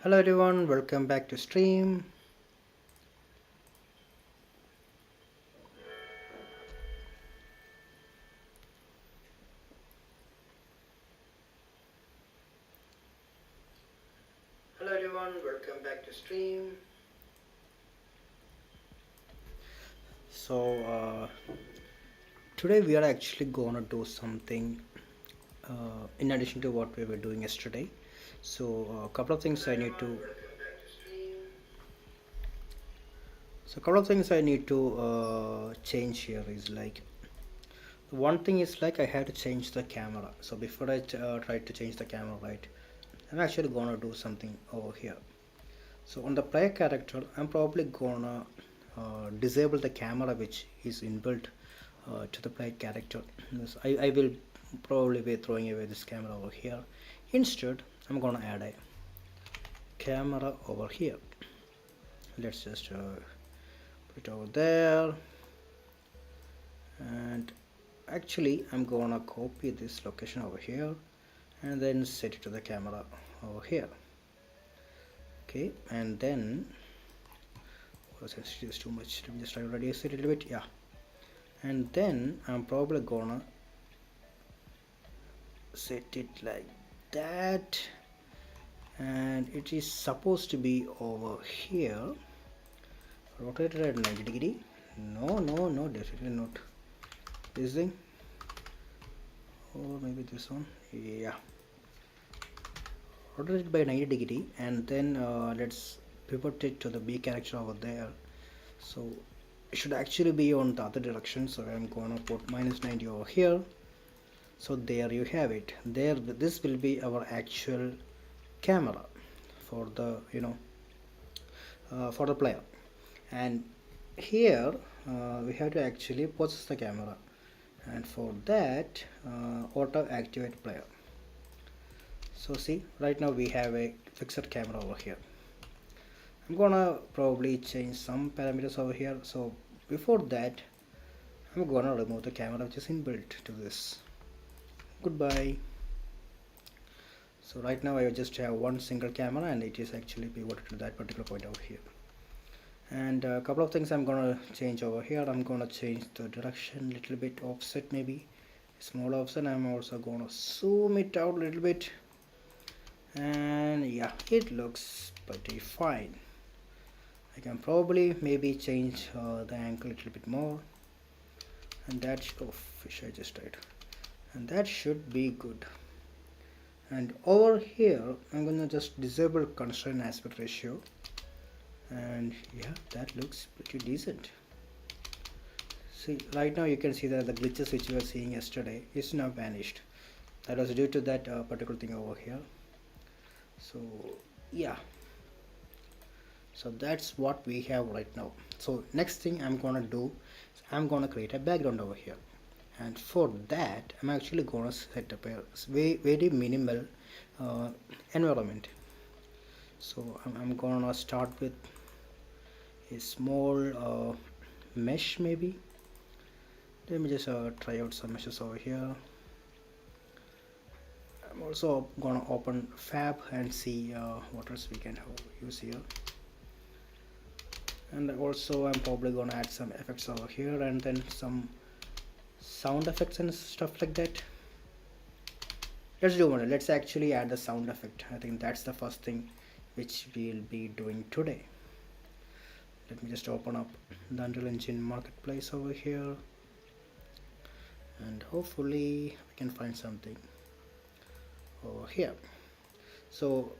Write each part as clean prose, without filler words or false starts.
Hello everyone, welcome back to stream. Hello everyone, welcome back to stream. So today we are actually gonna do something in addition to what we were doing yesterday. So a couple of things I need to. So a couple of things I need to change here is like one thing is like I had to change the camera. So before I try to change the camera, right, I'm actually gonna do something over here. So on the player character, I'm probably gonna disable the camera which is inbuilt to the player character. I will probably be throwing away this camera over here. Instead, I'm gonna add a camera over here. Let's just put it over there, and actually I'm gonna copy this location over here and then set it to the camera over here. Okay, and then sensitivity is too much. Let me just try to reduce it a little bit. Yeah, and then I'm probably gonna set it like that, and it is supposed to be over here. Rotate it at 90 degree. No, definitely not this thing, or maybe this one. Yeah, rotate it by 90 degree, and then let's pivot it to the B character over there. So it should actually be on the other direction, so I'm gonna put -90 over here. So there you have it. There, this will be our actual camera for the for the player. And here we have to actually process the camera, and for that auto activate player. So see, right now we have a fixed camera over here. I'm gonna probably change some parameters over here. So before that, I'm gonna remove the camera which is inbuilt to this. Goodbye. So right now I just have one single camera, and it is actually pivoted to that particular point over here. And a couple of things I'm gonna change over here. I'm gonna change the direction, little bit offset, maybe small offset. I'm also gonna zoom it out a little bit, and yeah, it looks pretty fine. I can probably maybe change the angle a little bit more, and that oh fish I just died, and that should be good. And over here I'm gonna just disable constraint aspect ratio, and yeah, that looks pretty decent. See, right now you can see that the glitches which we were seeing yesterday is now vanished. That was due to that particular thing over here. So yeah, so that's what we have right now. So next thing I'm gonna do is I'm gonna create a background over here, and for that I'm actually gonna set up a very minimal environment. So I'm gonna start with a small mesh maybe. Let me just try out some meshes over here. I'm also gonna open Fab and see what else we can use here. And also I'm probably gonna add some effects over here, and then some sound effects and stuff like that. Let's do one. Let's actually add the sound effect. I think that's the first thing which we'll be doing today. Let me just open up the Unreal Engine marketplace over here, and hopefully we can find something over here. So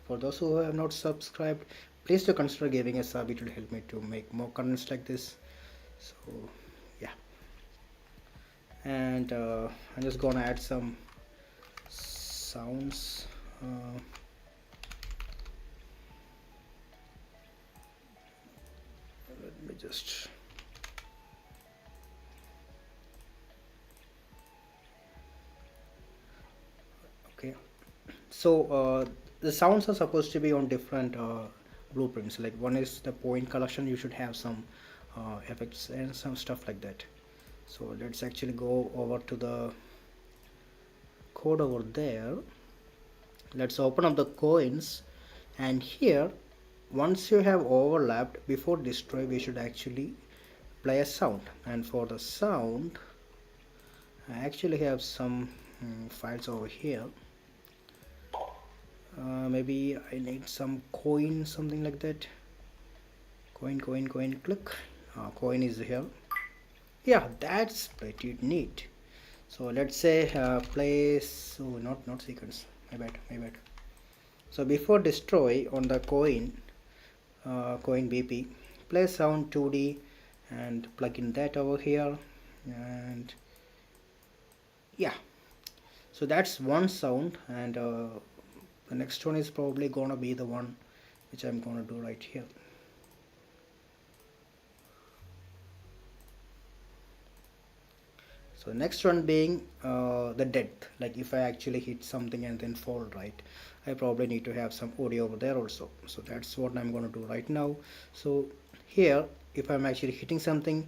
for those who have not subscribed, please do consider giving a sub. It will help me to make more contents like this. So yeah, and I'm just gonna add some sounds. Let me just okay. So the sounds are supposed to be on different blueprints. Like one is the point collection. You should have some effects and some stuff like that. So let's actually go over to the code over there. Let's open up the coins And here, once you have overlapped, before destroy we should actually play a sound, and for the sound I actually have some files over here. Maybe I need some coin, something like that. Coin, click. Coin is here. Yeah, that's pretty neat. So let's say place, oh, not sequence, my bad. So before destroy on the coin, coin BP, play sound 2D and plug in that over here. And yeah, so that's one sound, and the next one is probably gonna be the one which I'm gonna do right here. So next one being the depth, like if I actually hit something and then fall, right, I probably need to have some audio over there also. So that's what I'm going to do right now. So here, if I'm actually hitting something,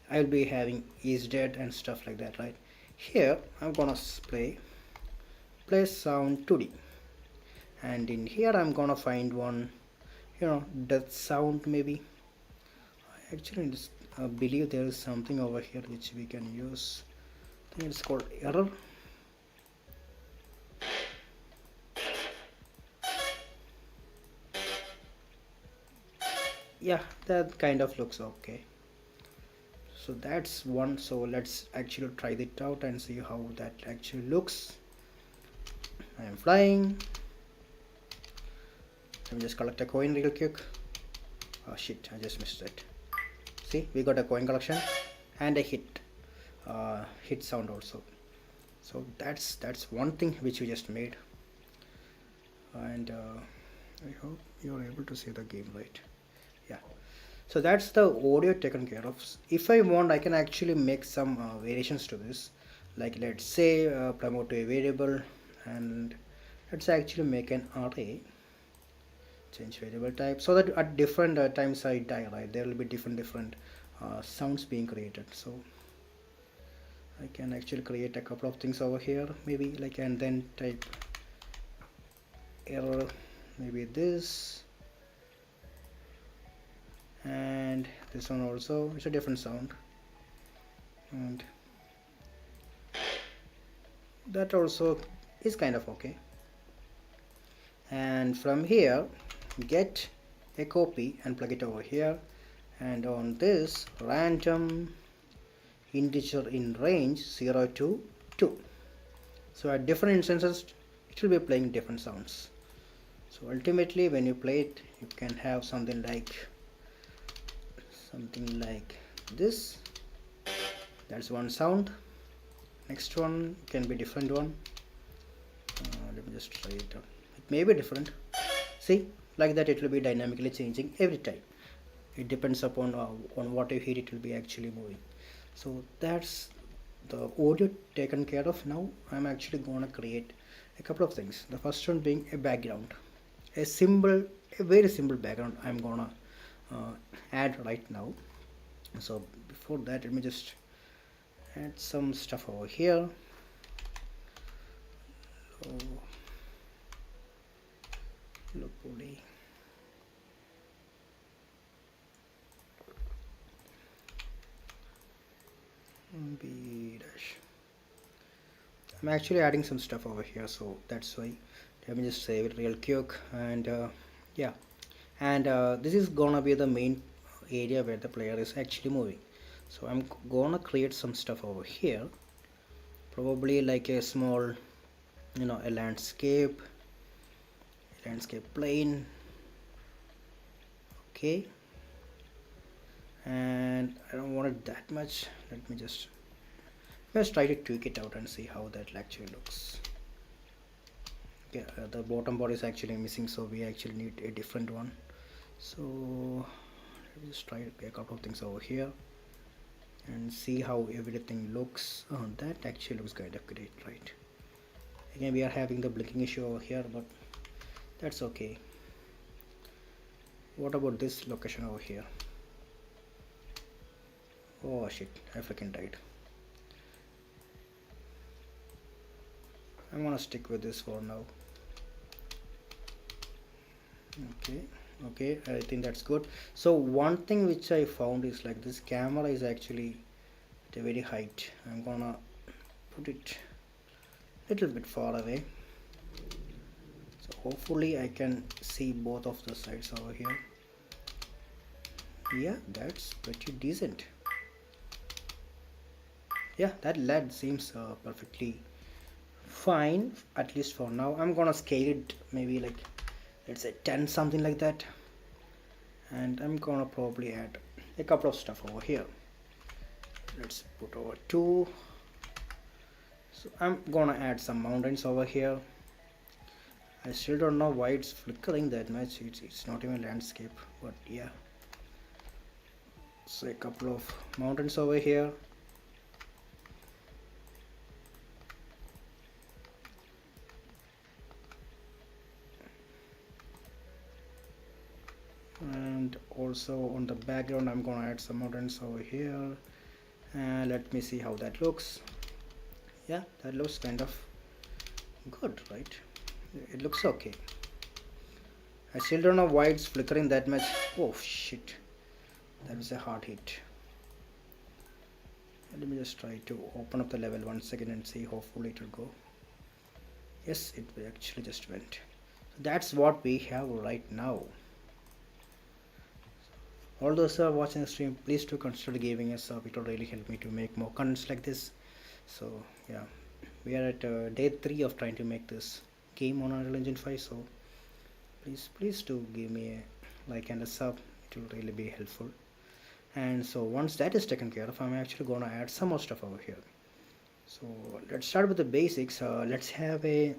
I'll be having is dead and stuff like that, right? Here I'm gonna play sound 2D, and in here I'm gonna find one, death sound maybe. I actually just believe there is something over here which we can use. I think it's called error. Yeah, that kind of looks okay. So that's one. So let's actually try it out and see how that actually looks. I am flying. Let me just collect a coin real quick. Oh shit, I just missed it. See, we got a coin collection and a hit sound also. So that's one thing which we just made, and I hope you're able to see the game right. Yeah, so that's the audio taken care of. If I want, I can actually make some variations to this, like let's say promote to a variable, and let's actually make an array, change variable type, so that at different times I die, right, there will be different sounds being created. So I can actually create a couple of things over here, maybe like, and then type error, maybe this, and this one also, it's a different sound, and that also is kind of okay. And from here, get a copy and plug it over here, and on this random integer in range 0 to 2. So at different instances it will be playing different sounds. So ultimately when you play it, you can have something like this. That's one sound. Next one can be different one. Let me just try it out. It may be different. See, like that it will be dynamically changing every time. It depends upon on what you hit, it will be actually moving. So that's the audio taken care of. Now I'm actually gonna create a couple of things. The first one being a background, a very simple background I'm gonna add right now. So before that, let me just add some stuff over here. Locally. B dash. I'm actually adding some stuff over here, so that's why. Let me just save it real quick, and yeah, and this is gonna be the main area where the player is actually moving. So I'm gonna create some stuff over here, probably like a small, a landscape plane. Okay, and I don't want it that much. Let me just let's try to tweak it out and see how that actually looks. Okay, the bottom bar is actually missing, so we actually need a different one. So let me just try a couple of things over here and see how everything looks. Oh, that actually looks kind of great, right? Again, we are having the blinking issue over here, but that's okay. What about this location over here? Oh shit, I freaking died. I'm gonna stick with this for now. Okay, okay, I think that's good. So one thing which I found is like this camera is actually at a very height. I'm gonna put it a little bit far away, so hopefully I can see both of the sides over here. Yeah, that's pretty decent. Yeah, that LED seems perfectly fine, at least for now. I'm gonna scale it maybe like, let's say 10, something like that, and I'm gonna probably add a couple of stuff over here. Let's put over 2. So I'm gonna add some mountains over here. I still don't know why it's flickering that much. It's not even landscape, but yeah. So a couple of mountains over here. And also on the background I'm gonna add some mountains over here, and let me see how that looks. Yeah, that looks kind of good, right? It looks okay. I still don't know why it's flickering that much. Oh shit, that was a hard hit. Let me just try to open up the level once again and see, hopefully it will go. Yes, it actually just went. So that's what we have right now. All those who are watching the stream, please do consider giving a sub. It will really help me to make more contents like this. So yeah, we are at day 3 of trying to make this game on Unreal Engine 5. So please do give me a like and a sub. It will really be helpful. And so once that is taken care of, I'm actually gonna add some more stuff over here. So let's start with the basics. Let's have a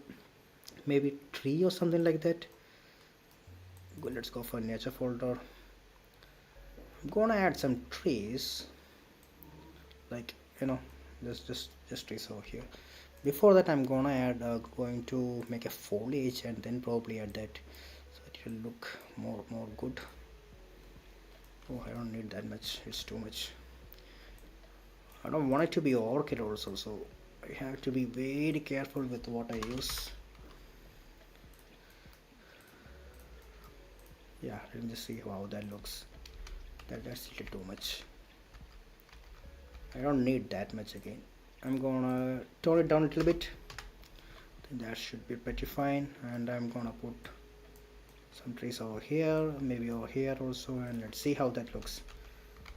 maybe tree or something like that. Let's go for nature folder. I'm gonna add some trees, like just trees over here. Before that, I'm gonna add going to make a foliage and then probably add that, so it will look more good. Oh, I don't need that much. It's too much. I don't want it to be overkill also, so I have to be very careful with what I use. Yeah, let me just see how that looks. That's a little too much. I don't need that much again. I'm gonna tone it down a little bit. That should be pretty fine, and I'm gonna put some trees over here, maybe over here also, and let's see how that looks.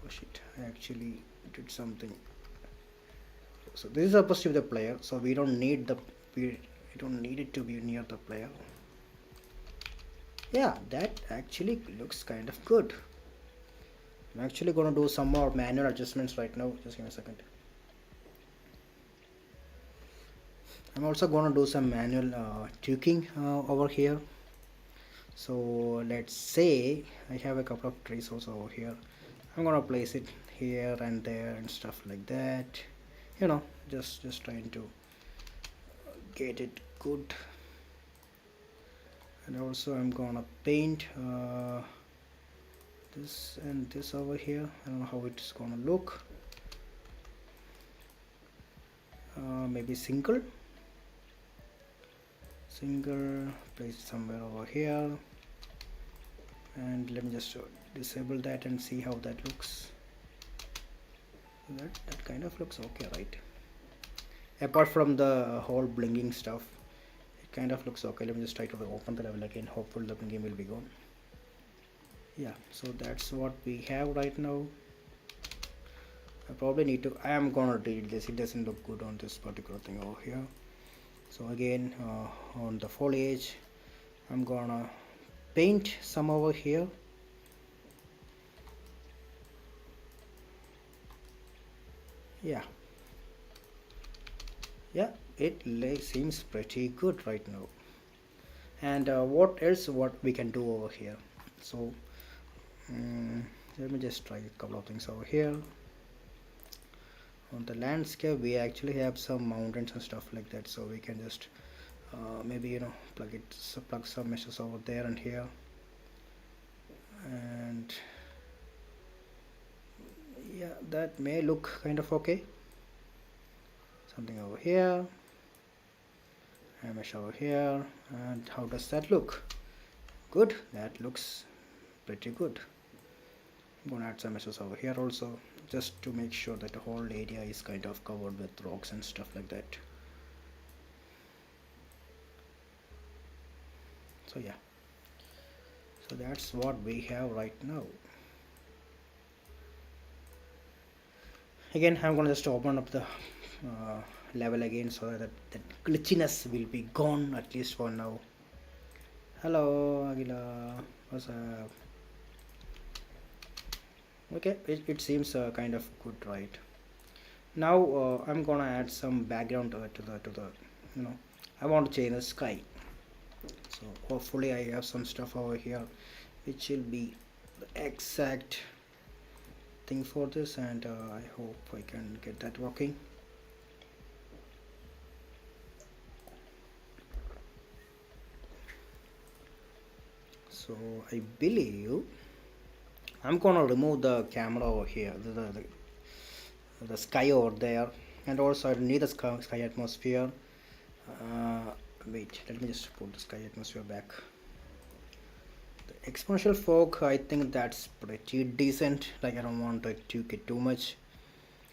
Oh shit, I actually did something. So this is supposed to be the player, so we don't need it to be near the player. Yeah, that actually looks kind of good. I'm actually gonna do some more manual adjustments right now. Just give me a second. I'm also gonna do some manual tweaking over here. So let's say I have a couple of trees also over here. I'm gonna place it here and there and stuff like that. Just trying to get it good. And also I'm gonna paint this and this over here. I don't know how it's gonna look. Maybe single, place it somewhere over here, and let me just disable that and see how that looks. That kind of looks okay, right? Apart from the whole blinking stuff, it kind of looks okay. Let me just try to open the level again. Hopefully the blinking will be gone. Yeah, so that's what we have right now. I probably need to, I am gonna delete this. It doesn't look good on this particular thing over here. So again, on the foliage, I'm gonna paint some over here. Yeah, it seems pretty good right now. And what we can do over here? So let me just try a couple of things over here. On the landscape, we actually have some mountains and stuff like that, so we can just maybe plug some meshes over there and here, and yeah, that may look kind of okay. Something over here, a mesh over here, and how does that look? Good, that looks pretty good. I'm gonna add some meshes over here also, just to make sure that the whole area is kind of covered with rocks and stuff like that. So yeah, so that's what we have right now. Again, I'm gonna just open up the level again so that that glitchiness will be gone, at least for now. Hello Aguila, what's up? Okay, it seems kind of good, right? Now I'm gonna add some background to the you know, I want to change the sky. So hopefully I have some stuff over here which will be the exact thing for this, and I hope I can get that working. So I believe I'm gonna remove the camera over here, the sky over there, and also I need the sky atmosphere. uh, Wait, let me just put the sky atmosphere back. The exponential fog, I think that's pretty decent. Like, I don't want it to get too much,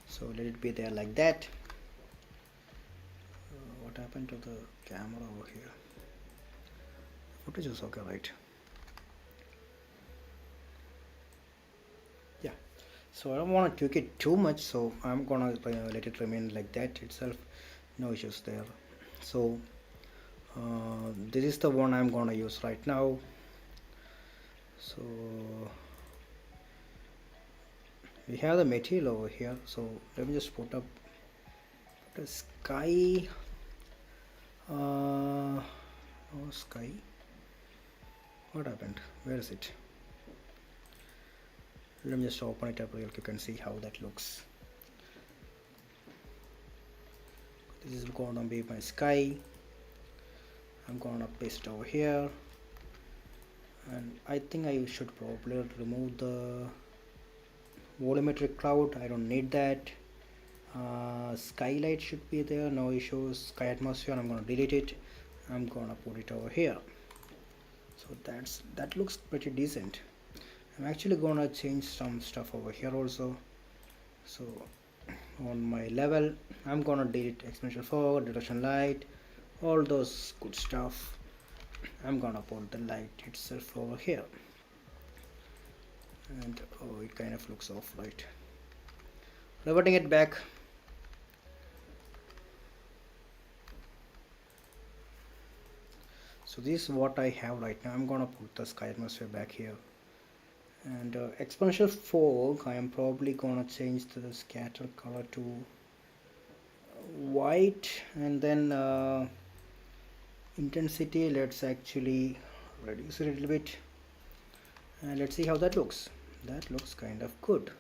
so let it be there like that. What happened to the camera over here? Footage is okay, right? Yeah, so I don't want to tweak it too much, so I'm gonna let it remain like that itself. No issues there. So this is the one I'm gonna use right now. So we have the material over here, so let me just put up the sky. Oh, sky, what happened? Where is it? Let me just open it up real quick and see how that looks. This is gonna be my sky. I'm gonna paste it over here, and I think I should probably remove the volumetric cloud. I don't need that. Skylight should be there, no issues. Sky atmosphere, I'm gonna delete it. I'm gonna put it over here. So that looks pretty decent. I'm actually gonna change some stuff over here also. So on my level, I'm gonna delete exponential fog, reduction light, all those good stuff. I'm gonna put the light itself over here, and oh, it kind of looks off, right? Reverting it back. So this is what I have right now. I'm gonna put the sky atmosphere back here, and exponential fog, I am probably gonna change the scatter color to white, and then intensity, let's actually reduce it a little bit, and let's see how that looks. That looks kind of good.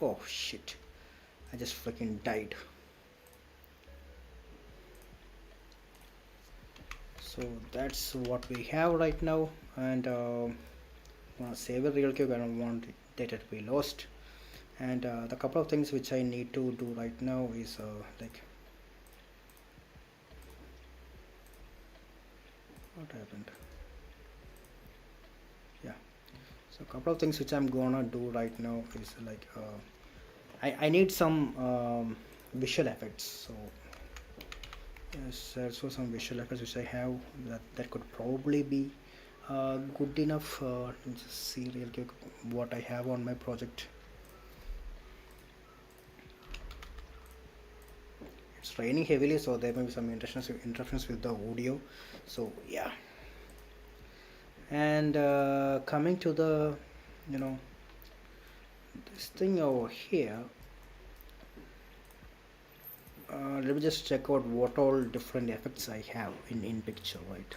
Oh shit, I just freaking died. So that's what we have right now, and I'm gonna save it real quick. I don't want data to be lost. And the couple of things which I need to do right now is like, what happened? Yeah, so a couple of things which I'm gonna do right now is like I need some visual effects. So yes, there's also some visual effects which I have that could probably be good enough. Let me just see real quick what I have on my project. It's raining heavily, so there may be some interference with the audio. So yeah, and coming to the, you know, this thing over here, let me just check out what all different effects I have in picture, right?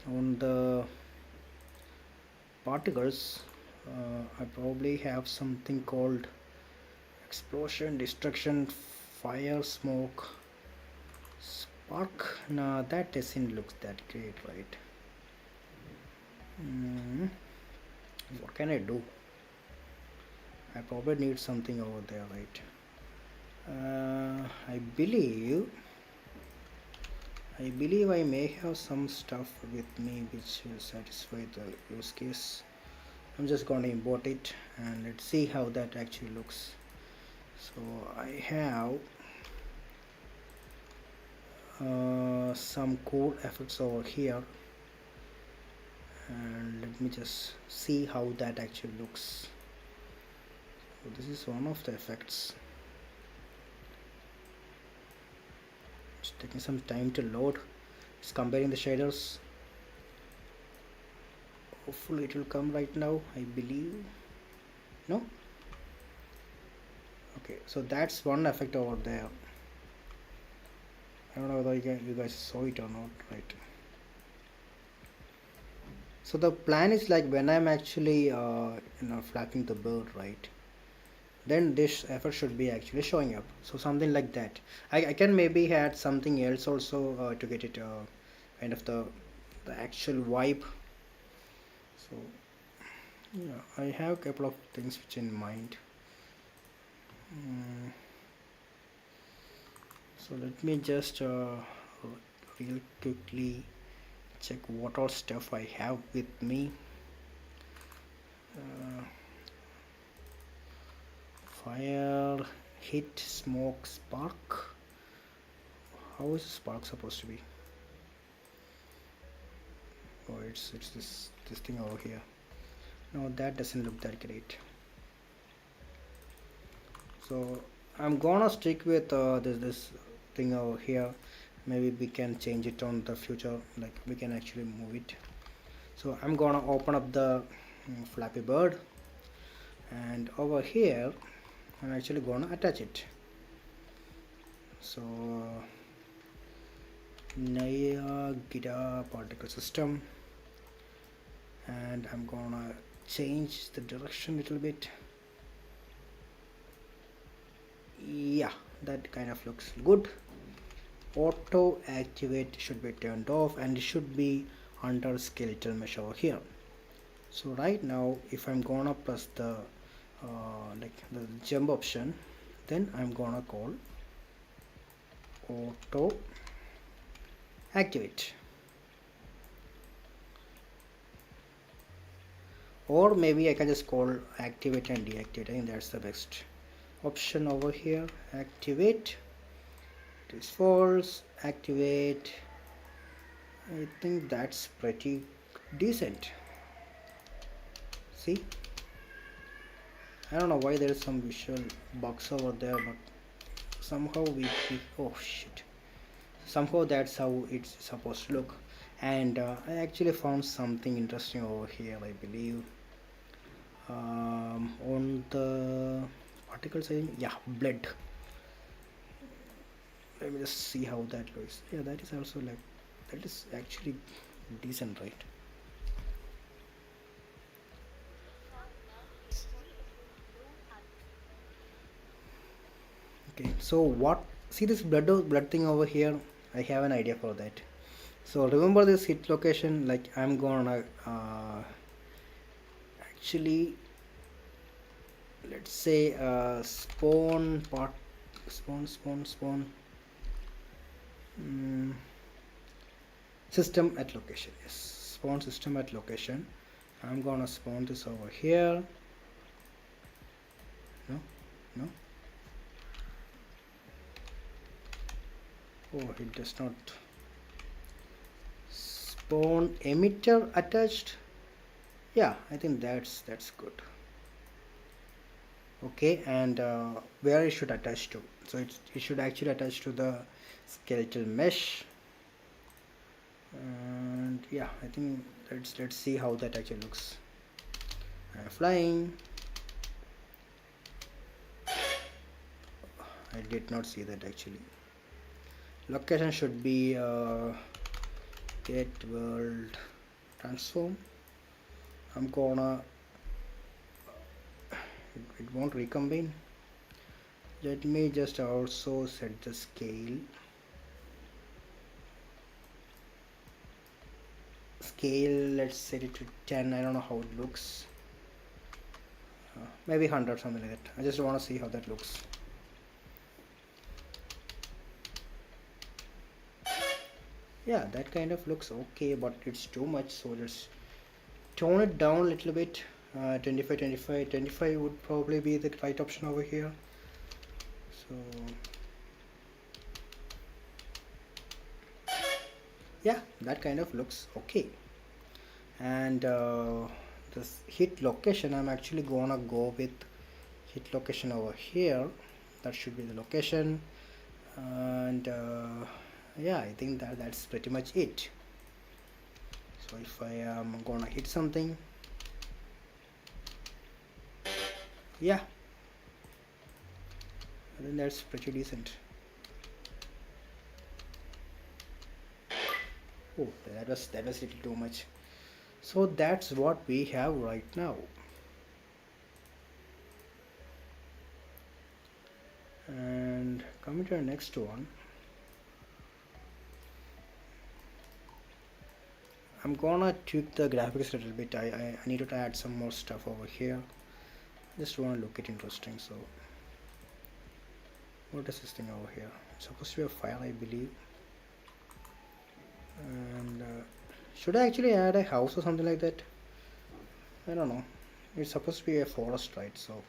On the particles, I probably have something called explosion, destruction, fire, smoke, spark. Nah, that doesn't look that great, right? What can I do? I probably need something over there, right? I believe I believe I may have some stuff with me which will satisfy the use case. I'm just going to import it and let's see how that actually looks. So I have some cool effects over here, and let me just see how that actually looks. So this is one of the effects. It's taking some time to load. It's comparing the shaders. Hopefully it will come right now, I believe. No? Okay, so that's one effect over there. I don't know whether you guys saw it or not, right? So the plan is like when I'm actually flapping the bird, right, then this effect should be actually showing up. So something like that. I can maybe add something else also to get it kind of the actual vibe. So yeah, I have a couple of things which in mind. So let me just real quickly check what all stuff I have with me. Fire, hit, smoke, spark. How is spark supposed to be? Oh, it's this thing over here. No, that doesn't look that great. So I'm gonna stick with this thing over here. Maybe we can change it on the future, like we can actually move it. So I'm gonna open up the Flappy Bird, and over here I'm actually gonna attach it. So Naya Gita particle system, and I'm gonna change the direction a little bit. Yeah, that kind of looks good. Auto activate should be turned off, and it should be under skeletal mesh over here. So right now if I'm gonna press the like the jump option, then I'm gonna call auto activate, or maybe I can just call activate and deactivate. I think that's the best option over here. Activate, it is false. Activate, I think that's pretty decent. See, I don't know why there is some visual bugs over there, but somehow we oh shit, somehow that's how it's supposed to look. And I actually found something interesting over here, I believe, on the particles. Yeah, blood. Let me just see how that looks. Yeah, that is also like, that is actually decent, right? Okay, so what, see this blood thing over here, I have an idea for that. So remember this hit location, like I'm gonna actually, let's say spawn part, spawn system at location. Yes, spawn system at location. I'm gonna spawn this over here. No, no. Oh, it does not. Spawn emitter attached. Yeah, I think that's good. Okay, and where it should attach to? So it should actually attach to the skeletal mesh. And yeah, I think let's see how that actually looks. Flying. I did not see that actually. Location should be get world transform. I'm gonna, it won't recombine. Let me just also set the scale. Let's set it to 10. I don't know how it looks. Maybe 100, something like that. I just want to see how that looks. Yeah, that kind of looks okay, but it's too much, so let's tone it down a little bit. 25, 25, 25 would probably be the right option over here. So yeah, that kind of looks okay. And this hit location, I'm actually gonna go with hit location over here. That should be the location. And yeah, I think that's pretty much it. So if I am gonna hit something, yeah, I think that's pretty decent. Oh, that was little too much. So that's what we have right now. And coming to the next one, I'm gonna tweak the graphics a little bit. I need to add some more stuff over here. Just wanna look it interesting. So what is this thing over here? It's supposed to be a file, I believe. And should I actually add a house or something like that? I don't know. It's supposed to be a forest, right? So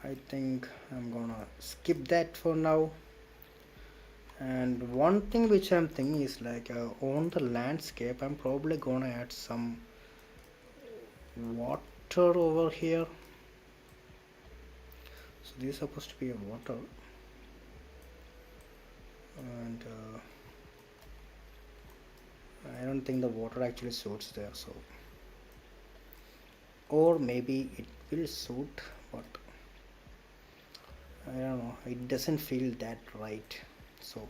I think I'm gonna skip that for now. And one thing which I'm thinking is like on the landscape, I'm probably gonna add some water over here. So this is supposed to be a water, and I don't think the water actually suits there. So, or maybe it will suit, but I don't know. It doesn't feel that right. So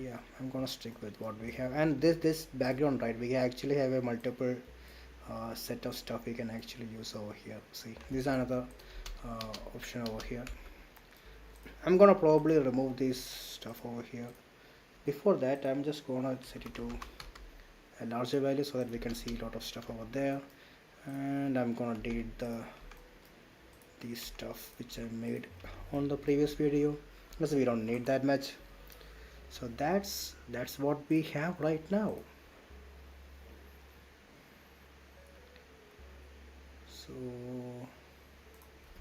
yeah, I'm gonna stick with what we have. And this background, right? We actually have a multiple set of stuff we can actually use over here. See, this is another option over here. I'm gonna probably remove this stuff over here. Before that, I'm just gonna set it to a larger value so that we can see a lot of stuff over there. And I'm gonna delete these stuff which I made on the previous video because we don't need that much. So that's what we have right now. So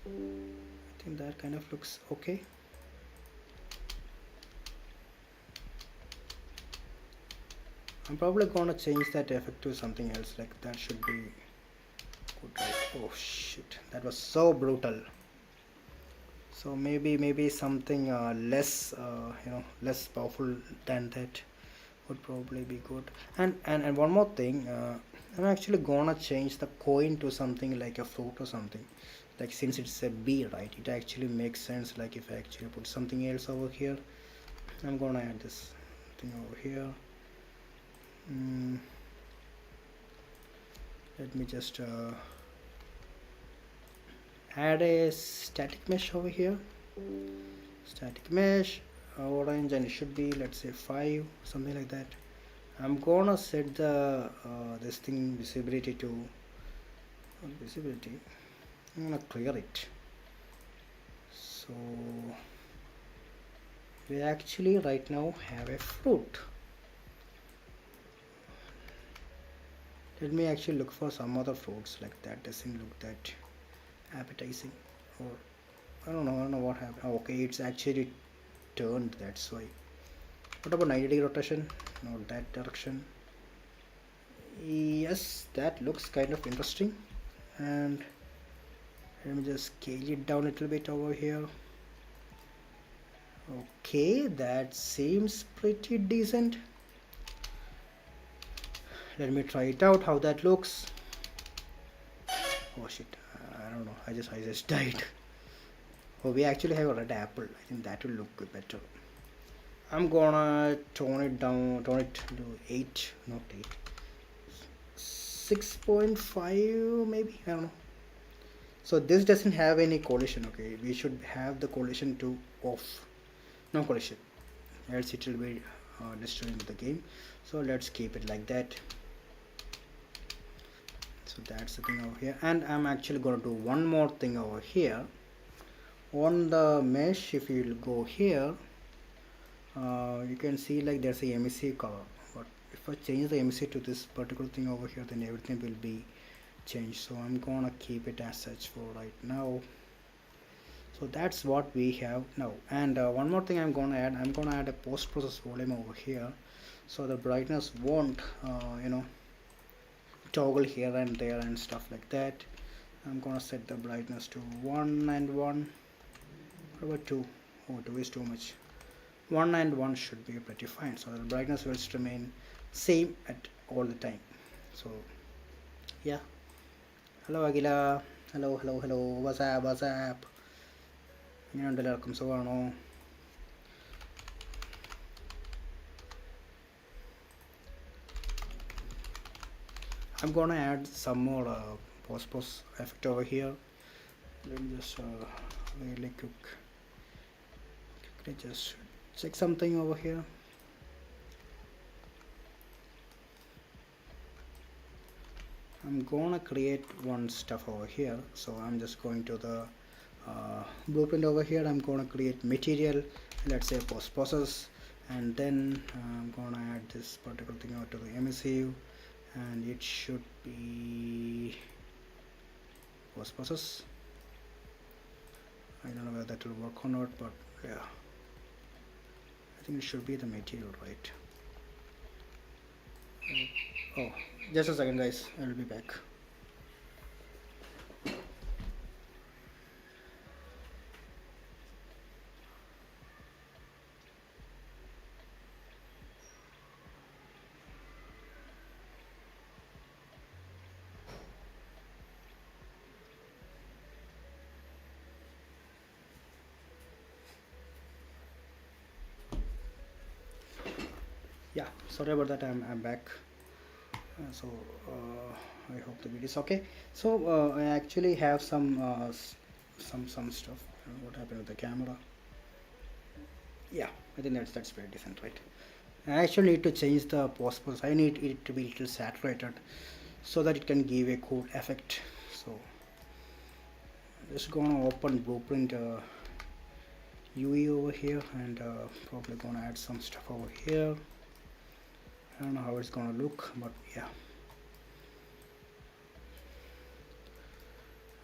I think that kind of looks okay. I'm probably gonna change that effect to something else, like that should be good, right? Oh shit, that was so brutal. So maybe something less less powerful than that would probably be good. And one more thing, I'm actually gonna change the coin to something like a fruit or something, like since it's a bee, right? It actually makes sense, like if I actually put something else over here. I'm gonna add this thing over here. Let me just add a static mesh over here. Static mesh orange, and it should be, let's say 5, something like that. I'm gonna set the this thing visibility to visibility. I'm gonna clear it. So we actually right now have a fruit. Let me actually look for some other fruits, like that doesn't look that appetizing, or I don't know what happened. Oh, okay, it's actually turned, that's why. What about 90-degree rotation? Not that direction. Yes, that looks kind of interesting. And let me just scale it down a little bit over here. Okay, that seems pretty decent. Let me try it out, how that looks. Oh shit, I don't know, I just died. Oh, we actually have a red apple. I think that will look better. I'm gonna tone it to 8, not 8, 6.5 maybe, I don't know. So this doesn't have any collision. Okay, we should have the collision to off, no collision, else it will be destroying the game. So let's keep it like that. So that's the thing over here, and I'm actually going to do one more thing over here on the mesh. If you go here, you can see like there's a MEC color, but if I change the MEC to this particular thing over here, then everything will be changed. So I'm gonna keep it as such for right now. So that's what we have now. And one more thing I'm gonna add a post-process volume over here, so the brightness won't toggle here and there and stuff like that. I'm gonna set the brightness to 1 and 1. What about 2? Oh, 2 is too much. 1 and 1 should be pretty fine, so the brightness will remain same at all the time. So yeah, hello Agila, hello, what's up. ഇങ്ങനെയുണ്ട് എല്ലാവർക്കും സുഖമാണോ? I'm gonna add some more post effect over here. Let me just really quickly just check something over here. I'm gonna create one stuff over here, so I'm just going to the blueprint over here. I'm gonna create material, let's say post process, and then I'm gonna add this particular thing out to the MSU, and it should be post process. I don't know whether that will work or not, but yeah, I think it should be the material, right? Oh, just a second guys, I'll be back. Yeah, sorry about that, I'm back. I hope the video is okay. So I actually have some stuff. What happened with the camera? Yeah, I think that's very decent, right? I actually need to change the post process. I need it to be a little saturated so that it can give a cool effect. So I'm just gonna open blueprint UE over here, and probably gonna add some stuff over here. I don't know how it's gonna look, but yeah.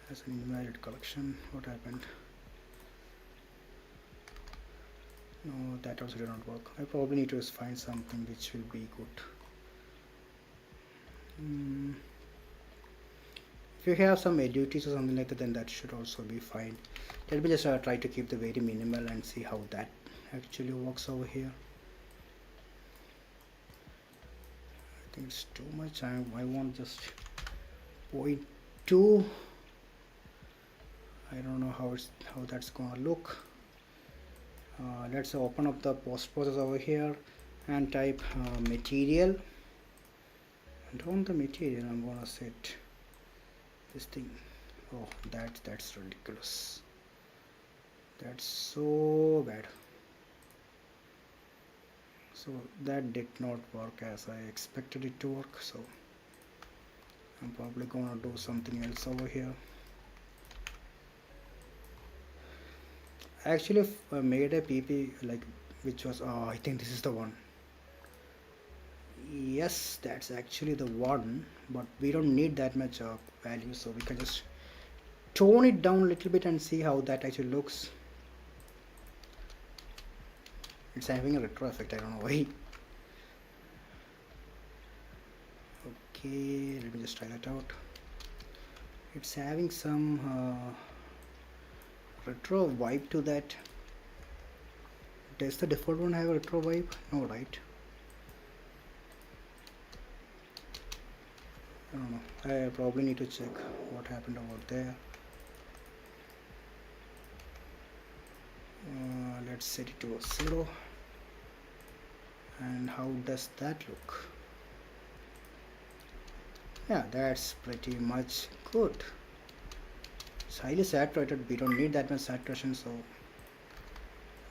As an invalid collection, what happened? No, that also did not work. I probably need to find something which will be good. If you have some duties or something like that, then that should also be fine. Let me just try to keep the very minimal and see how that actually works over here. I think it's too much. I want just 0.2. I don't know how that's gonna look. Let's open up the post process over here and type material, and on the material I'm gonna set this thing. Oh, that's ridiculous. That's so bad. So that did not work as I expected it to work, so I'm probably gonna do something else over here. I actually made a PP like which was I think this is the one. Yes, that's actually the one, but we don't need that much value, so we can just tone it down a little bit and see how that actually looks. It's having a retro effect, I don't know why. Okay, let me just try that out. It's having some retro vibe to that. Does the default one have a retro vibe? No, right? I don't know. I probably need to check what happened over there. Let's set it to 0. And how does that look? Yeah, that's pretty much good. It's highly saturated. We don't need that much saturation, so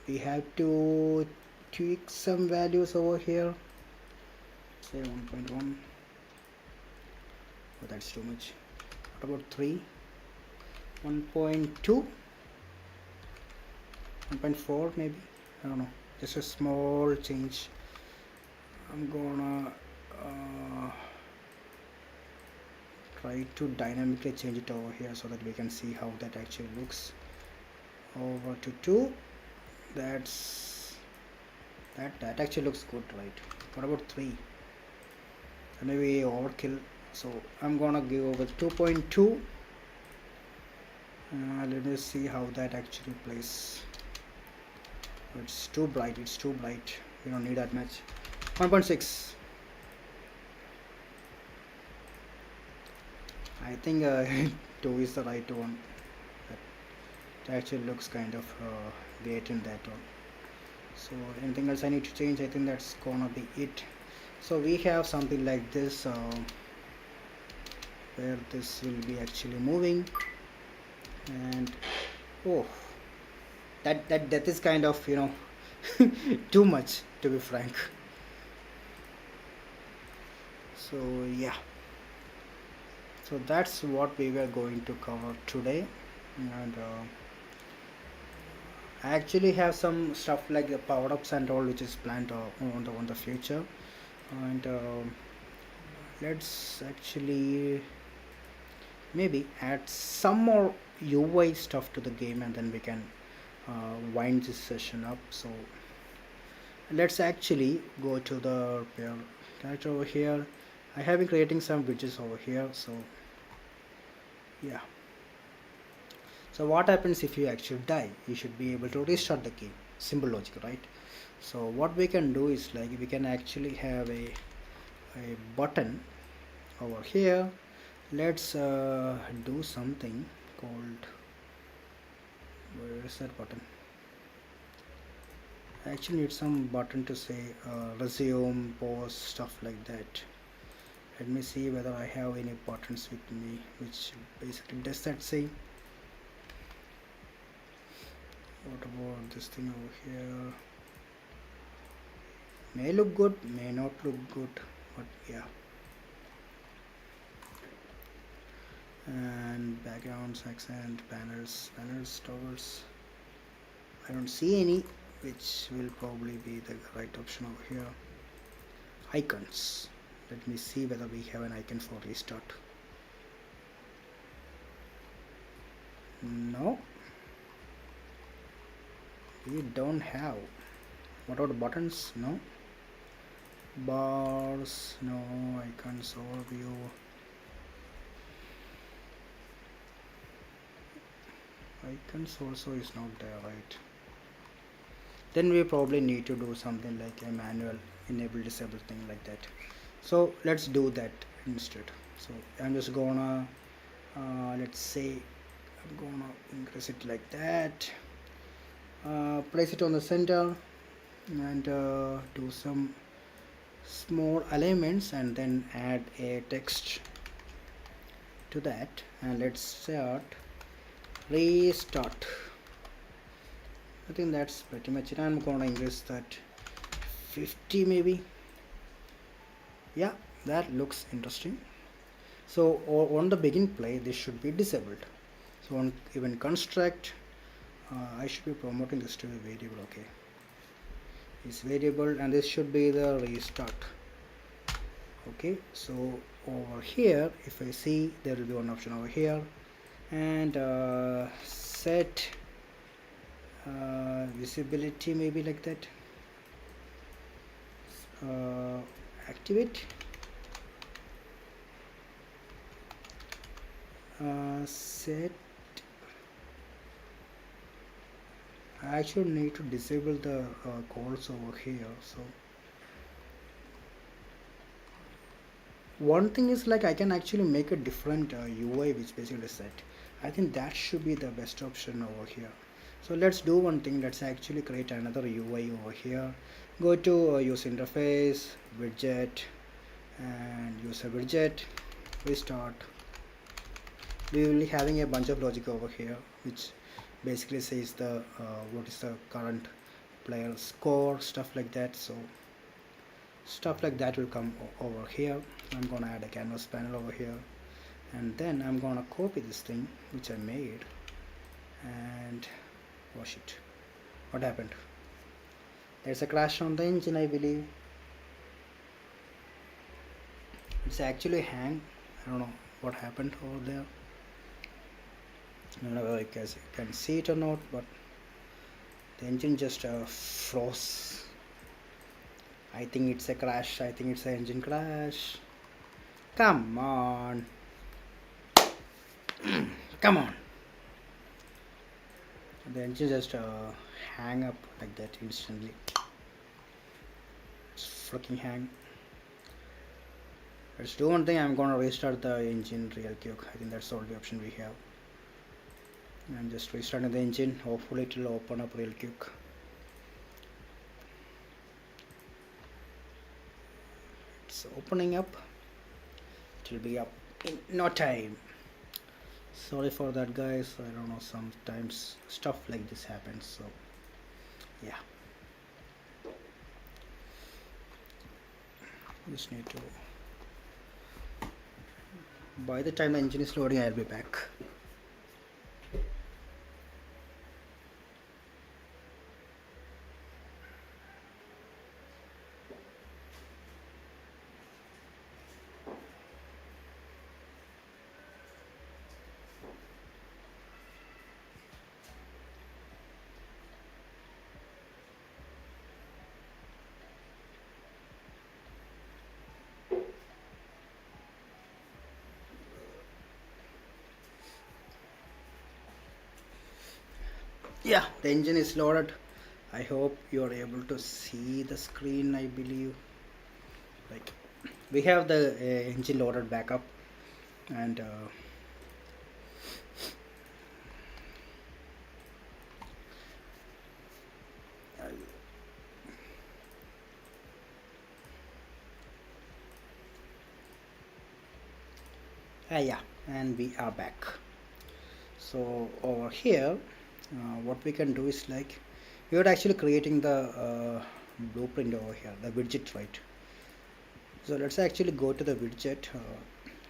we have to tweak some values over here. Say 1.1. Oh, that's too much. What about 3? 1.2? 1.4 maybe? I don't know. just a small change. I'm gonna try to dynamically change it over here so that we can see how that actually looks. Over to 2. That's that actually looks good, right? What about 3? Maybe overkill, so I'm gonna give over 2.2. Let me see how that actually plays. It's too bright, we don't need that much. 1.6. I think 2 is the right one. That actually looks kind of great in that one. So anything else I need to change? I think that's gonna be it. So we have something like this where this will be actually moving, and oh, that is kind of, too much, to be frank. So yeah, so that's what we were going to cover today. And I actually have some stuff like the power ups and all which is planned on the future. And let's actually maybe add some more UI stuff to the game, and then we can wind this session up. So let's actually go to the character over here. I have been creating some widgets over here. So yeah, so what happens if you actually die? You should be able to restart the game. Simple logic, right? So what we can do is, like, we can actually have a button over here. Let's do something called, where is that button? I actually need some button to say resume, pause, stuff like that. Let me see whether I have any buttons with me which basically does that same. What about this thing over here? May look good, may not look good, but yeah. And backgrounds, accent, banners, toggles. I don't see any, which will probably be the right option over here. Icons. Let me see whether we have an icon for restart. No, we don't have. What about buttons? No. Bars? No. Icons, overview. Icons also is not there, right? Then we probably need to do something like a manual enable disable thing like that. So let's do that instead. So I'm just gonna let's say I'm gonna increase it like that, place it on the center, and do some small alignments, and then add a text to that, and let's start restart. I think that's pretty much it. I'm gonna increase that 50 maybe. Yeah, that looks interesting. So on the begin play, this should be disabled. So on even construct, I should be promoting this to a variable. Okay, it's variable, and this should be the restart. Okay, so over here, if I see, there will be one option over here, and set visibility, maybe like that. Activate, set. I actually need to disable the calls over here. So one thing is, like, I can actually make a different UI which basically set. I think that should be the best option over here. So let's do one thing. Let's actually create another UI over here. Go to user interface, widget, and user widget, restart. We will be having a bunch of logic over here which basically says the what is the current player score, stuff like that. So stuff like that will come over here. I'm gonna add a canvas panel over here, and then I'm gonna copy this thing which I made, and wash it. What happened? There's a crash on the engine, I believe. It's actually hang. I don't know what happened over there. I don't know whether you guys can see it or not, but the engine just froze. I think it's a crash. I think it's an engine crash. Come on. Come on. The engine just hang up like that instantly. It's freaking hang. Let's do one thing. I'm gonna restart the engine real quick. I think that's the only option we have. I'm just restarting the engine. Hopefully it will open up real quick. It's opening up. It will be up in no time. Sorry for that, guys. I don't know, sometimes stuff like this happens, so yeah, just need to, by the time the engine is loading, I'll be back. Yeah, the engine is loaded. I hope you are able to see the screen. I believe, like, we have the engine loaded back up, and yeah, and we are back. So over here, what we can do is, like, we are actually creating the blueprint over here, the widget, right? So let's actually go to the widget.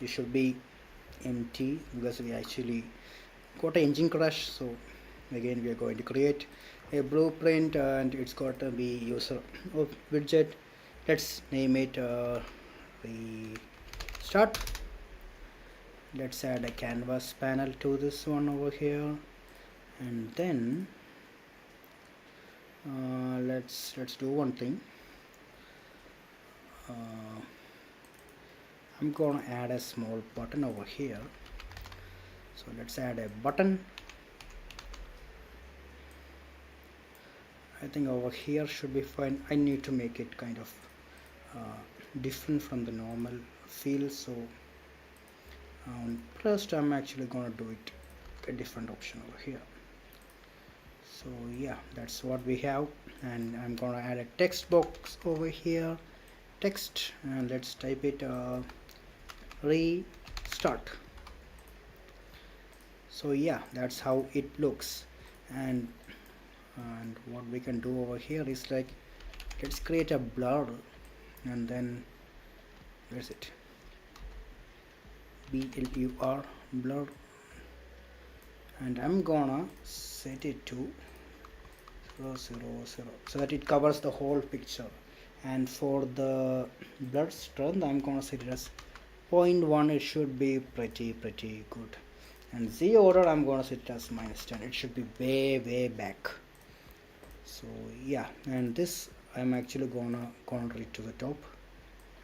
It should be empty because we actually got an engine crash. So again, we are going to create a blueprint, and it's got to be user of widget. Let's name it restart. Let's add a canvas panel to this one over here, and then let's do one thing. I'm gonna add a small button over here, so let's add a button. I think over here should be fine. I need to make it kind of different from the normal feel, so first I'm actually gonna do it a different option over here. So yeah, that's what we have, and I'm gonna add a text box over here, text, and let's type it restart. So yeah, that's how it looks. And what we can do over here is, like, let's create a blur, and then where's it, blur, blur, and I'm gonna set it to 0, 0, 0, so that it covers the whole picture. And for the blur strength, I'm gonna set it as 0.1. It should be pretty good. And Z order, I'm gonna set it as -10. It should be way back. So yeah, and this I'm actually gonna corner it to the top.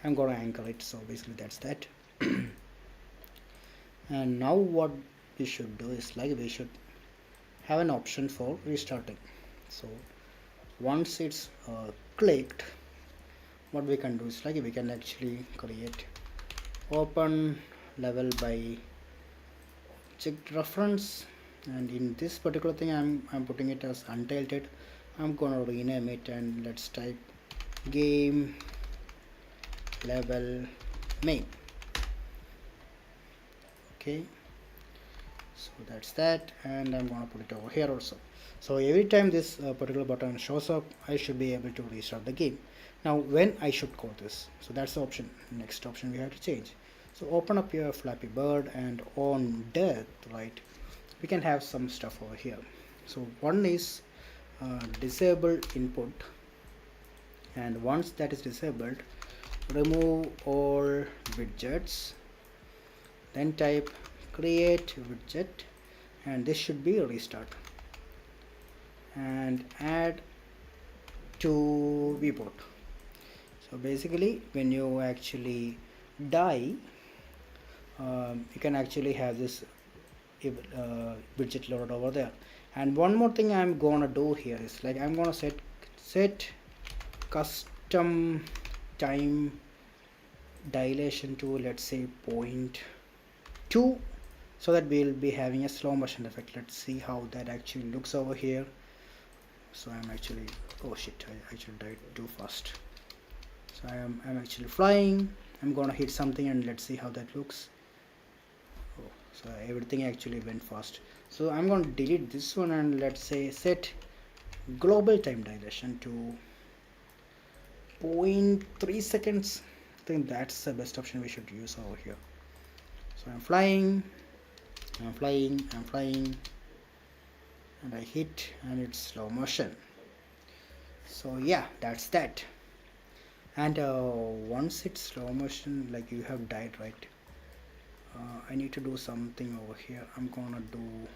I'm gonna anchor it, so basically that's that. And now what we should do is, like, we should have an option for restarting. So once it's clicked, what we can do is, like, we can actually create open level by object reference, and in this particular thing I'm putting it as untilted. I'm gonna rename it, and let's type game level main. Okay, so that's that, and I'm gonna put it over here also. So every time this particular button shows up, I should be able to restart the game. Now when I should call this, so that's the option, next option we have to change. So open up your Flappy Bird, and on death, right, we can have some stuff over here. So one is disable input, and once that is disabled, remove all widgets, then type create widget, and this should be a restart, and add to viewport. So basically when you actually die, you can actually have this widget loaded over there. And one more thing I'm gonna do here is, like, I'm gonna set custom time dilation to, let's say, 0.2, so that we'll be having a slow motion effect. Let's see how that actually looks over here. So I'm actually, oh shit, I actually died too fast. So I'm actually flying. I'm gonna hit something and let's see how that looks. Oh, so everything actually went fast. So I'm going to delete this one and let's say set global time dilation to 0.3 seconds. I think that's the best option we should use over here. So I'm flying, and I hit and it's slow motion. So yeah, that's that. And once it's slow motion, like you have died, right? I need to do something over here. I'm gonna do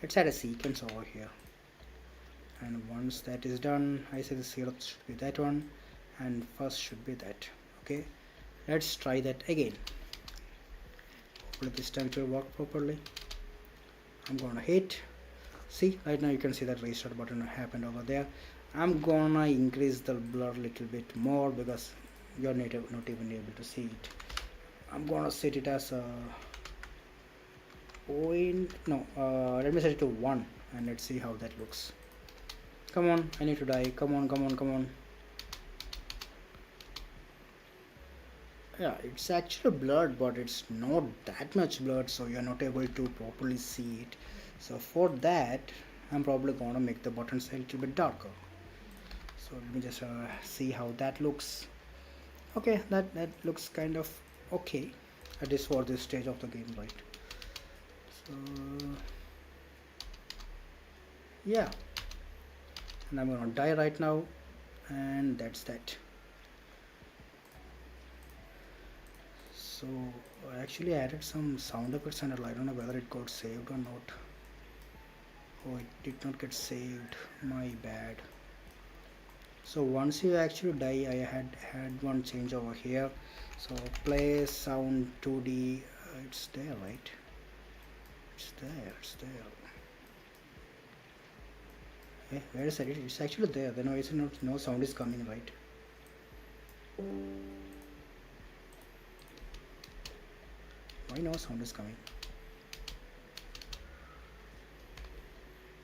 let's add a sequence over here, and once that is done, I say the 0th should be that one and first should be that. Okay, let's try that again. Hopefully this time it will work properly. I'm gonna hit. See, right now you can see that restart button happened over there. I'm gonna increase the blur a little bit more because you're not even able to see it. I'm gonna set it as a point, no, let me set it to 1 and let's see how that looks. Come on, I need to die. Come on. Yeah, it's actually blurred, but it's not that much blurred, so you're not able to properly see it. So for that, I'm probably gonna make the buttons a little bit darker. So let me just see how that looks. Okay, that looks kind of okay, at least for this stage of the game, right? So yeah, and I'm gonna die right now, and that's that. So I actually added some sound effects and I don't know whether it got saved or not. Oh, it did not get saved, my bad. So once you actually die, I had one change over here. So play sound 2D, it's there, right? It's there. Hey, where is it? It's actually there. Then why is it not, no sound is coming, right? Why no sound is coming?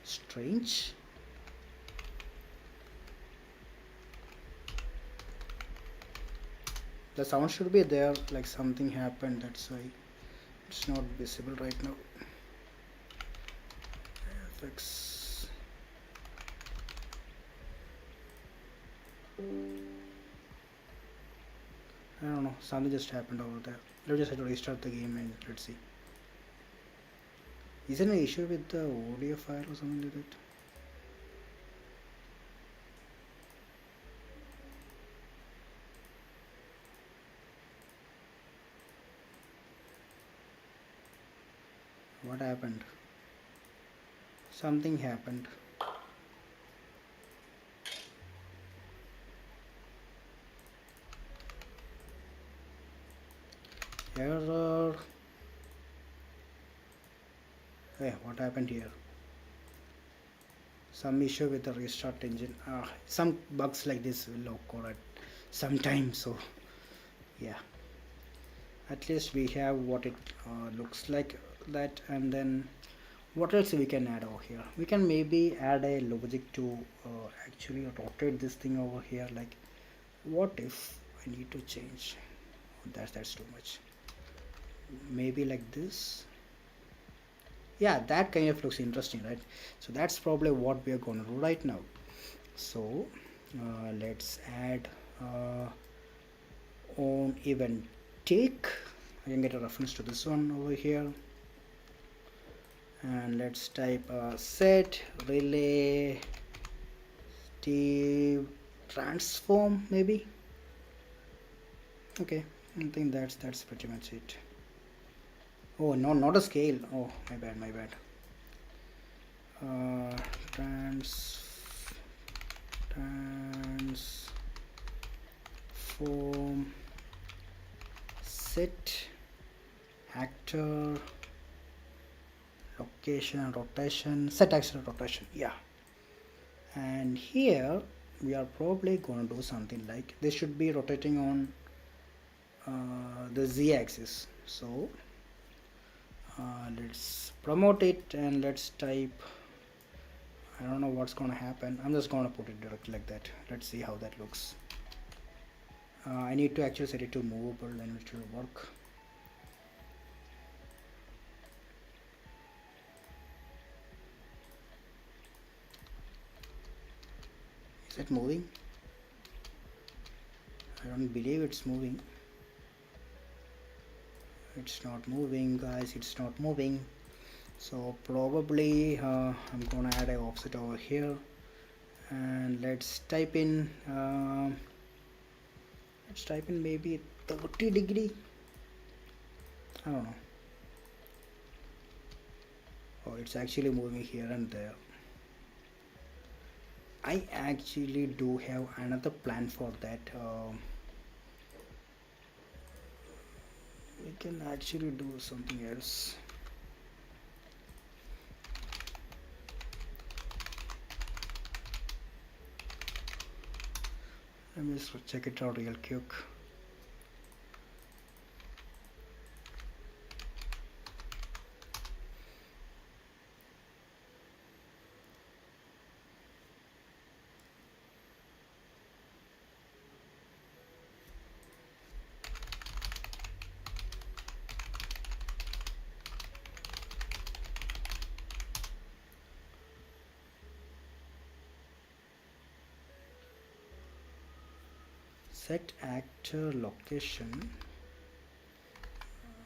Strange. The sound should be there, like something happened, that's why it's not visible right now. Fix. I don't know, something just happened over there. Let's just have to restart the game and let's see. Is there an issue with the audio file or something like that? What happened? Something happened. Error. Hey, what happened here? Some issue with the restart engine. Some bugs like this will occur at some time, so yeah. At least we have what it looks like that. And then what else we can add over here? We can maybe add a logic to actually rotate this thing over here. Like, what if I need to change? That's too much. Maybe like this. Yeah, that kind of looks interesting, right? So that's probably what we are going to do right now. So let's add on event take. I can get a reference to this one over here, and let's type set relay transform maybe. Okay, I think that's pretty much it. Oh no, not a scale. Oh, my bad, my bad. uh, transform set actor location and rotation, set axis and rotation, yeah. And here we are probably going to do something like this should be rotating on the z-axis. So let's promote it and let's type, I don't know what's gonna happen. I'm just gonna put it directly like that. Let's see how that looks. I need to actually set it to movable, then it will work. Is it moving? I don't believe it's moving. It's not moving, guys. It's not moving. So probably I'm gonna add an offset over here, and let's type in maybe 30 degree. I don't know. Oh, it's actually moving here and there. I actually do have another plan for that. We can actually do something else. Let me just check it out real quick. Set actor location,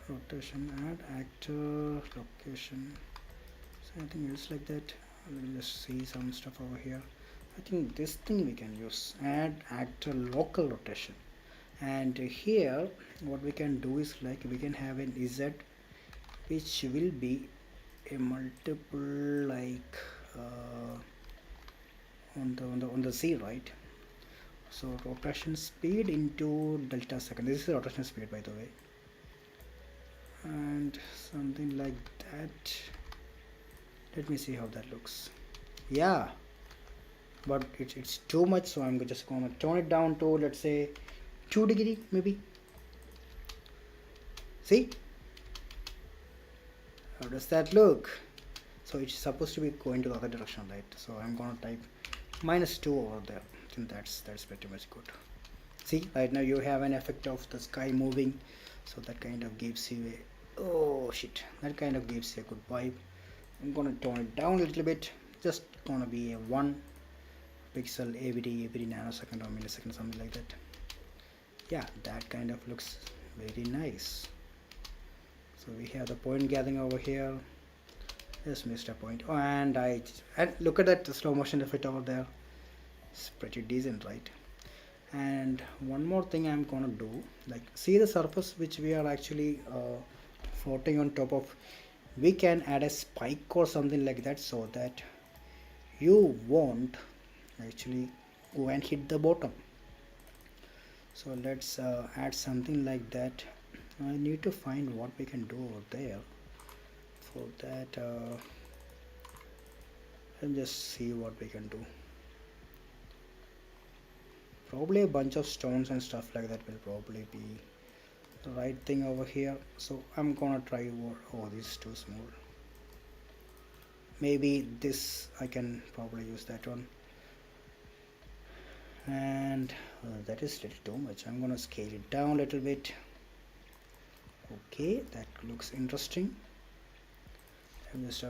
rotation, add actor location, something else like that. We'll just see some stuff over here. I think this thing we can use, add actor local rotation. And here what we can do is like we can have an z which will be a multiple like on the z, right? So rotation speed into delta second. This is the rotation speed, by the way, and something like that. Let me see how that looks. Yeah, but it's too much, so I'm just gonna tone it down to, let's say, 2 degree maybe. See, how does that look? So it's supposed to be going to the other direction, right? So I'm gonna type -2 over there. I think that's pretty much good. See, right now you have an effect of the sky moving, so that kind of gives you a, oh shit, that kind of gives you a good vibe. I'm gonna tone it down a little bit, just gonna be a 1 pixel every nanosecond or millisecond, something like that. Yeah, that kind of looks very nice. So we have the point gathering over here. Just missed a point. Oh, and look at that slow motion effect over there. It's pretty decent, right? And one more thing I'm gonna do, like, see the surface which we are actually floating on top of. We can add a spike or something like that, so that you won't actually go and hit the bottom. So let's add something like that. I need to find what we can do over there. For that, let's just see what we can do. Probably a bunch of stones and stuff like that will probably be the right thing over here. So I'm gonna try. Oh, this is too small. Maybe this, I can probably use that one. And that is a little too much. I'm gonna scale it down a little bit. Okay, that looks interesting. I'll just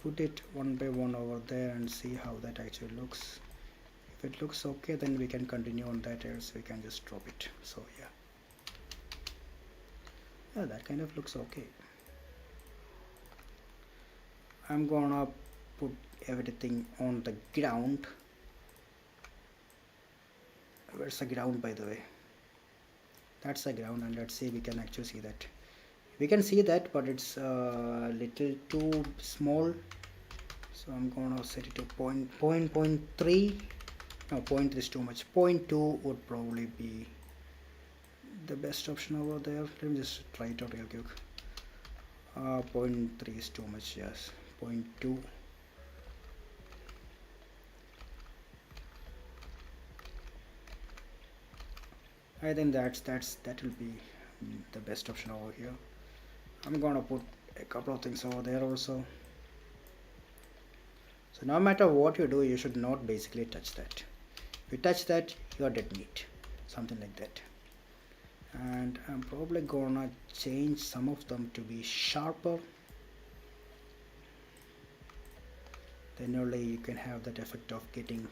put it one by one over there and see how that actually looks. If it looks okay, then we can continue on that, else we can just drop it. So yeah, that kind of looks okay. I'm gonna put everything on the ground. Where's the ground, by the way? That's the ground, and let's see, we can actually see that. We can see that, but it's a little too small, so I'm gonna set it to point 3. No, point is too much. Point 2 would probably be the best option over there. Let me just try it out real quick. Point 3 is too much. Yes, point 2. I think that will be the best option over here. I'm gonna put a couple of things over there also. So no matter what you do, you should not basically touch that. If you touch that, you are dead meat, something like that. And I'm probably gonna change some of them to be sharper, then only you can have that effect of getting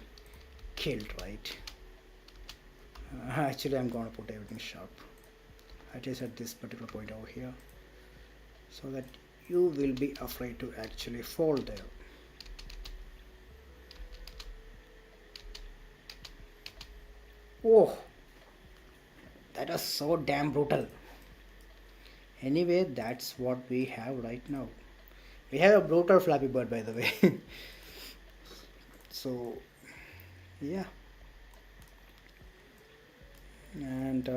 killed, right? Actually, I'm gonna put everything sharp, at least at this particular point over here, so that you will be afraid to actually fall there. Oh, that was so damn brutal. Anyway, that's what we have right now. We have a brutal Flappy Bird, by the way. So yeah, and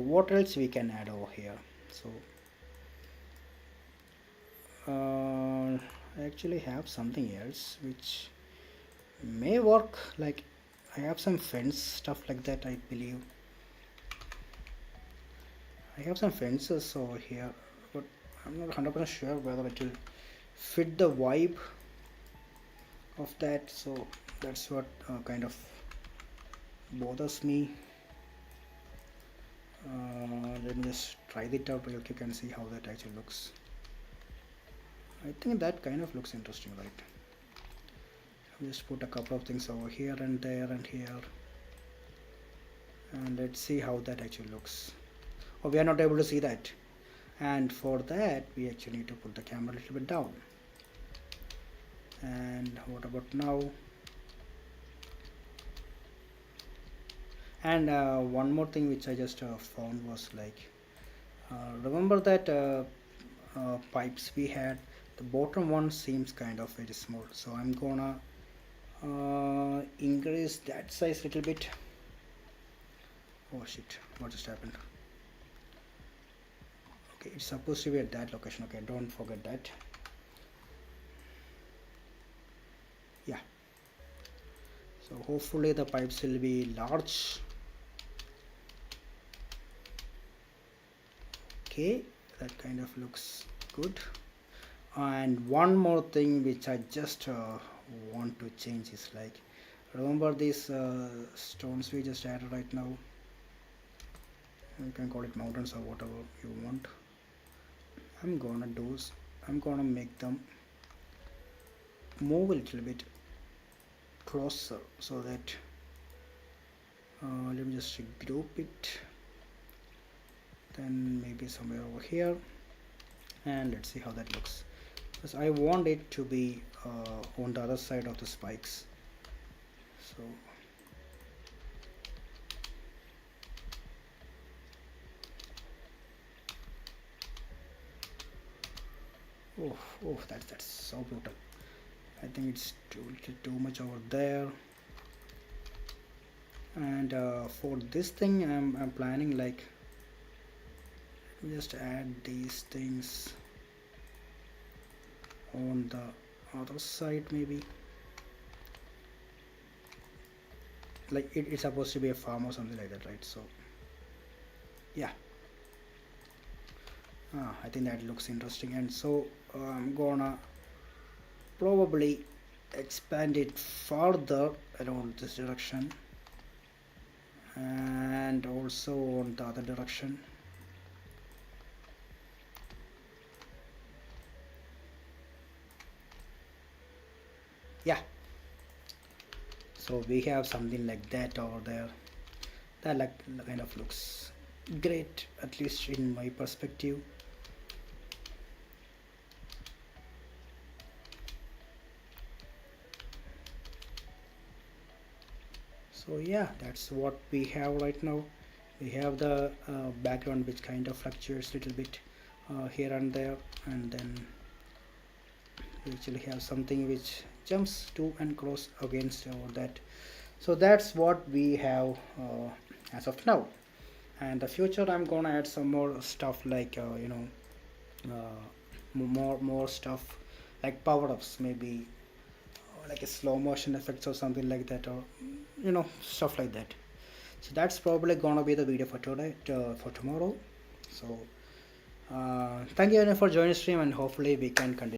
what else we can add over here? So I actually have something else which may work. Like, I have some fence stuff like that, I believe. I have some fences over here, but I'm not 100% sure whether it will fit the vibe of that, so that's what kind of bothers me. Let me just try it out real quick and see how that actually looks. I think that kind of looks interesting, right? I'll just put a couple of things over here and there and here, and let's see how that actually looks. Oh, we are not able to see that, and for that we actually need to put the camera a little bit down. And what about now? And one more thing which I just found was, like, remember that pipes we had, the bottom one seems kind of very small, so I'm gonna increase that size a little bit. Oh shit, what just happened? Okay, it's supposed to be at that location. Okay, don't forget that. Yeah, so hopefully the pipes will be large. Okay, that kind of looks good. And one more thing which I just want to change is, like, remember these stones we just added right now? You can call it mountains or whatever you want. I'm gonna make them move a little bit closer, so that let me just group it, then maybe somewhere over here, and let's see how that looks, because I want it to be on the other side of the spikes. So oh, that's so brutal. I think it's too much over there. And for this thing, I'm planning, like, just add these things on the other side, maybe. Like, it's supposed to be a farm or something like that, right? So yeah, I think that looks interesting. And so I'm gonna probably expand it further around this direction, and also on the other direction. Yeah, so we have something like that over there. That, like, kind of looks great, at least in my perspective. So yeah, that's what we have right now. We have the background which kind of fluctuates a little bit here and there, and then we actually have something which jumps to and cross against over that. So that's what we have as of now. And the future, I'm gonna add some more stuff like more stuff like power-ups, maybe like a slow motion effects or something like that, or stuff like that. So that's probably gonna be the video for today, for tomorrow. So thank you everyone for joining the stream, and hopefully we can continue.